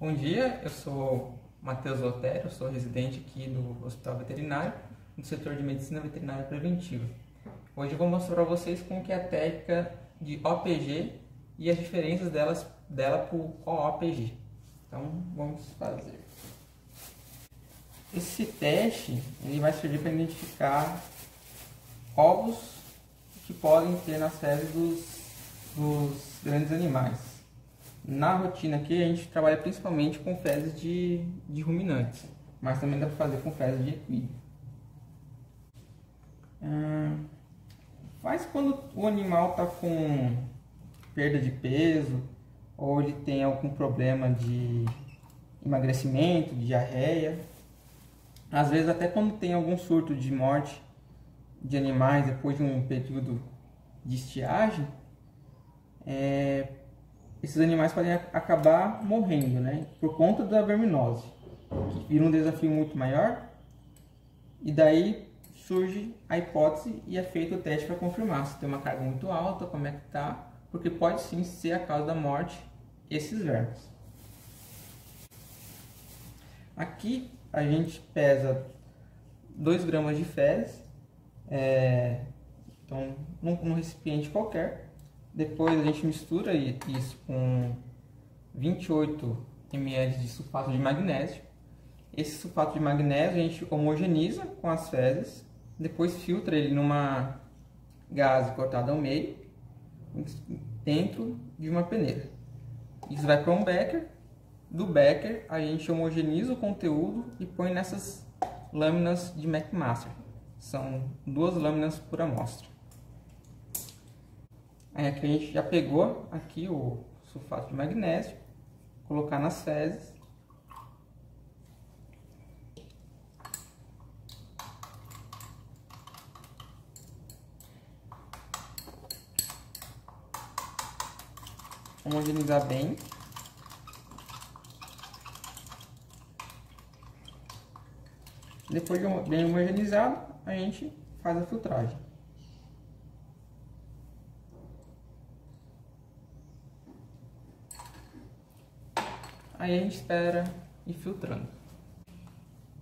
Bom dia, eu sou Matheus Lotério, sou residente aqui do Hospital Veterinário, no setor de Medicina Veterinária Preventiva. Hoje eu vou mostrar para vocês como que é a técnica de OPG e as diferenças dela para o OPG. Então vamos fazer. Esse teste ele vai servir para identificar ovos que podem ter nas fezes dos grandes animais. Na rotina aqui a gente trabalha principalmente com fezes de ruminantes, mas também dá para fazer com fezes de equino. Mas quando o animal está com perda de peso ou ele tem algum problema de emagrecimento, de diarreia, às vezes até quando tem algum surto de morte de animais depois de um período de estiagem, esses animais podem acabar morrendo, né? Por conta da verminose, que vira um desafio muito maior, e daí surge a hipótese e é feito o teste para confirmar se tem uma carga muito alta, como é que tá, porque pode sim ser a causa da morte esses vermes. Aqui a gente pesa 2 gramas de fezes, então num recipiente qualquer. Depois a gente mistura isso com 28 ml de sulfato de magnésio. Esse sulfato de magnésio a gente homogeneiza com as fezes, depois filtra ele numa gaze cortada ao meio, dentro de uma peneira. Isso vai para um becker. Do becker a gente homogeneiza o conteúdo e põe nessas lâminas de McMaster. São 2 lâminas por amostra. Aí aqui a gente já pegou aqui o sulfato de magnésio, colocar nas fezes. Homogeneizar bem. Depois de bem homogeneizado, a gente faz a filtragem. Aí a gente espera ir filtrando.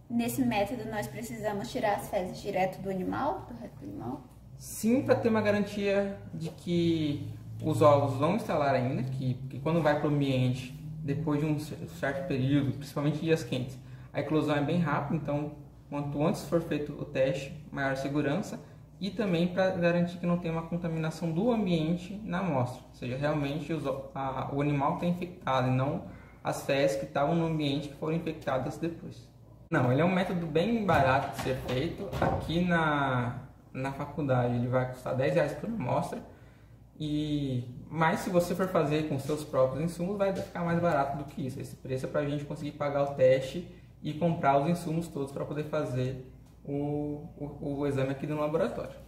Nesse método nós precisamos tirar as fezes direto do animal, do resto do animal? Sim, para ter uma garantia de que os ovos vão instalar ainda, que quando vai para o ambiente, depois de um certo período, principalmente dias quentes, a eclosão é bem rápida, então quanto antes for feito o teste, maior segurança, e também para garantir que não tem uma contaminação do ambiente na amostra, ou seja, realmente o animal está infectado e não as fezes que estavam no ambiente que foram infectadas depois. Não, ele é um método bem barato de ser feito. Aqui na faculdade ele vai custar R$10 por amostra, mas se você for fazer com seus próprios insumos vai ficar mais barato do que isso. Esse preço é para a gente conseguir pagar o teste e comprar os insumos todos para poder fazer o exame aqui no laboratório.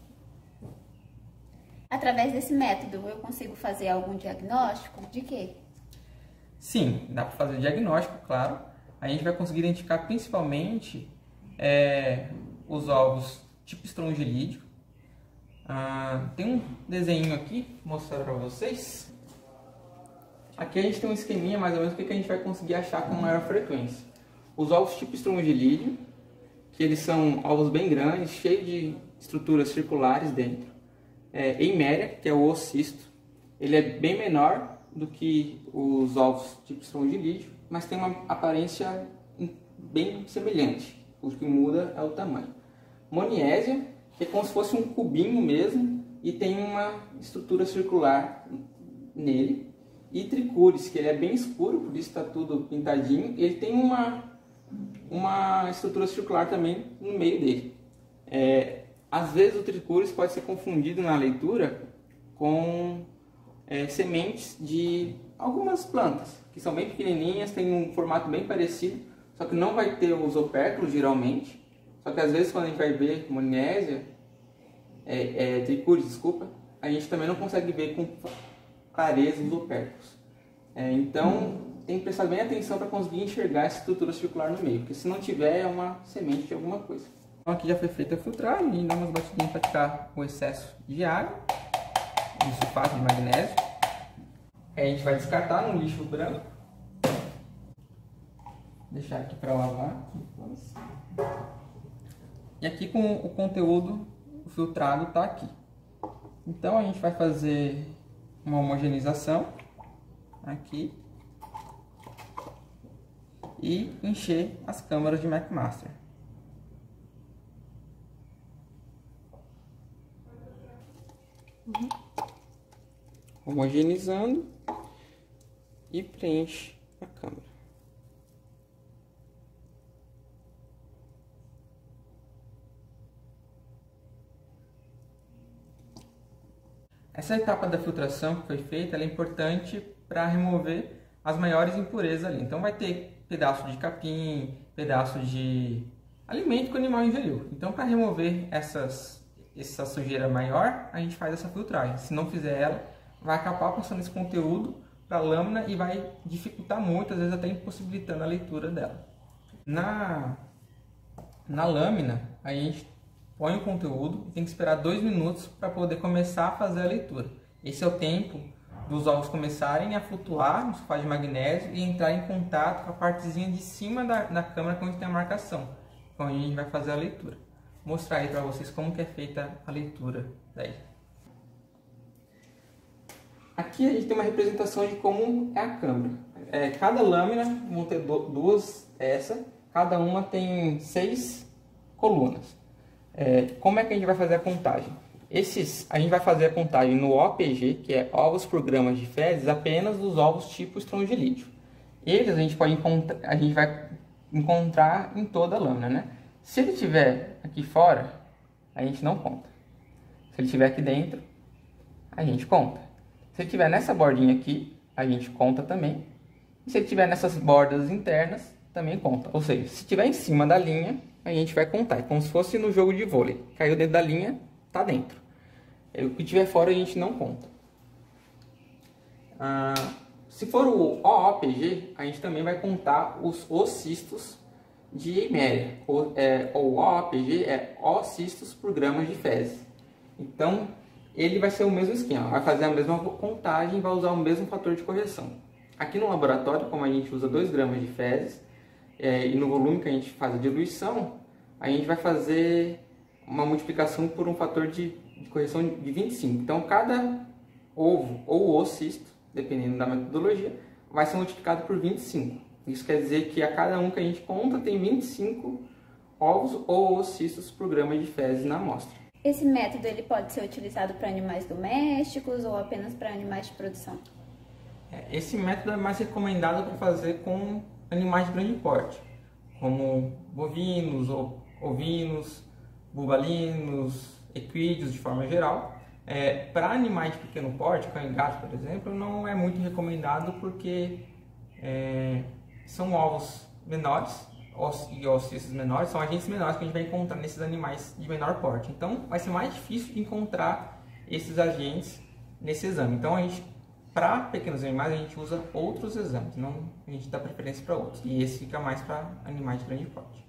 Através desse método eu consigo fazer algum diagnóstico de quê? Sim, dá para fazer diagnóstico, claro. A gente vai conseguir identificar principalmente os ovos tipo estrongilídeo. Tem um desenho aqui, vou mostrar para vocês. Aqui a gente tem um esqueminha mais ou menos o que a gente vai conseguir achar com maior frequência. Os ovos tipo estrongilídeo, que eles são ovos bem grandes, cheios de estruturas circulares dentro. Eimeria, que é o oocisto, ele é bem menor do que os ovos tipo estrongilídeo, mas tem uma aparência bem semelhante. O que muda é o tamanho. Moniésia, que é como se fosse um cubinho mesmo e tem uma estrutura circular nele. E Trichuris, que ele é bem escuro, por isso está tudo pintadinho. Ele tem uma estrutura circular também no meio dele. Às vezes o Trichuris pode ser confundido na leitura com sementes de algumas plantas, que são bem pequenininhas, têm um formato bem parecido, só que não vai ter os opérculos geralmente. Só que às vezes quando a gente vai ver Moniésia, Trichuris, desculpa, a gente também não consegue ver com clareza os opérculos. Então tem que prestar bem atenção para conseguir enxergar essa estrutura circular no meio, porque se não tiver é uma semente de alguma coisa. Então aqui já foi feita a filtragem, e dá umas batidinhas para tirar o excesso de água, de sulfato de magnésio. Aí a gente vai descartar no lixo branco. deixar aqui para lavar. E aqui com o conteúdo filtrado está aqui. Então a gente vai fazer uma homogeneização aqui e encher as câmaras de McMaster. Homogeneizando e preenche a câmara. Essa etapa da filtração que foi feita, ela é importante para remover as maiores impurezas ali. Então vai ter pedaço de capim, pedaço de alimento que o animal ingeriu. Então para remover essa sujeira maior, a gente faz essa filtragem. Se não fizer ela, vai acabar passando esse conteúdo para a lâmina e vai dificultar muito, às vezes até impossibilitando a leitura dela. Na lâmina, a gente põe o conteúdo e tem que esperar 2 minutos para poder começar a fazer a leitura. Esse é o tempo dos ovos começarem a flutuar no sulfato de magnésio e entrar em contato com a partezinha de cima da câmara onde tem a marcação, onde a gente vai fazer a leitura. Vou mostrar aí para vocês como que é feita a leitura daí. Aqui a gente tem uma representação de como é a câmara. Cada lâmina, vão ter duas cada uma tem 6 colunas. Como é que a gente vai fazer a contagem? A gente vai fazer a contagem no OPG, que é ovos por gramas de fezes, apenas dos ovos tipo estrongelídeo. Eles a gente vai encontrar em toda a lâmina, né? Se ele estiver aqui fora, a gente não conta. Se ele estiver aqui dentro, a gente conta. Se ele estiver nessa bordinha aqui, a gente conta também. E se ele estiver nessas bordas internas, também conta. Ou seja, se estiver em cima da linha, a gente vai contar. É como se fosse no jogo de vôlei. Caiu dentro da linha, tá dentro. O que estiver fora, a gente não conta. Se for o OOPG, a gente também vai contar os oocistos de Eimeria. O OOPG é oocistos por gramas de fezes. Então, ele vai ser o mesmo esquema. Vai fazer a mesma contagem e vai usar o mesmo fator de correção. Aqui no laboratório, como a gente usa 2 gramas de fezes, e no volume que a gente faz a diluição, a gente vai fazer uma multiplicação por um fator de correção de 25. Então, cada ovo ou oocisto, dependendo da metodologia, vai ser multiplicado por 25. Isso quer dizer que a cada um que a gente conta tem 25 ovos ou oocistos por grama de fezes na amostra. Esse método ele pode ser utilizado para animais domésticos ou apenas para animais de produção? Esse método é mais recomendado para fazer com animais de grande porte, como bovinos, ovinos, bubalinos, equídeos de forma geral. Para animais de pequeno porte, cão e gato, por exemplo, não é muito recomendado porque são ovos menores e oocistos menores, são agentes menores que a gente vai encontrar nesses animais de menor porte. Então vai ser mais difícil de encontrar esses agentes nesse exame. Então para pequenos animais, a gente usa outros exames, não a gente dá preferência para outros. E esse fica mais para animais de grande porte.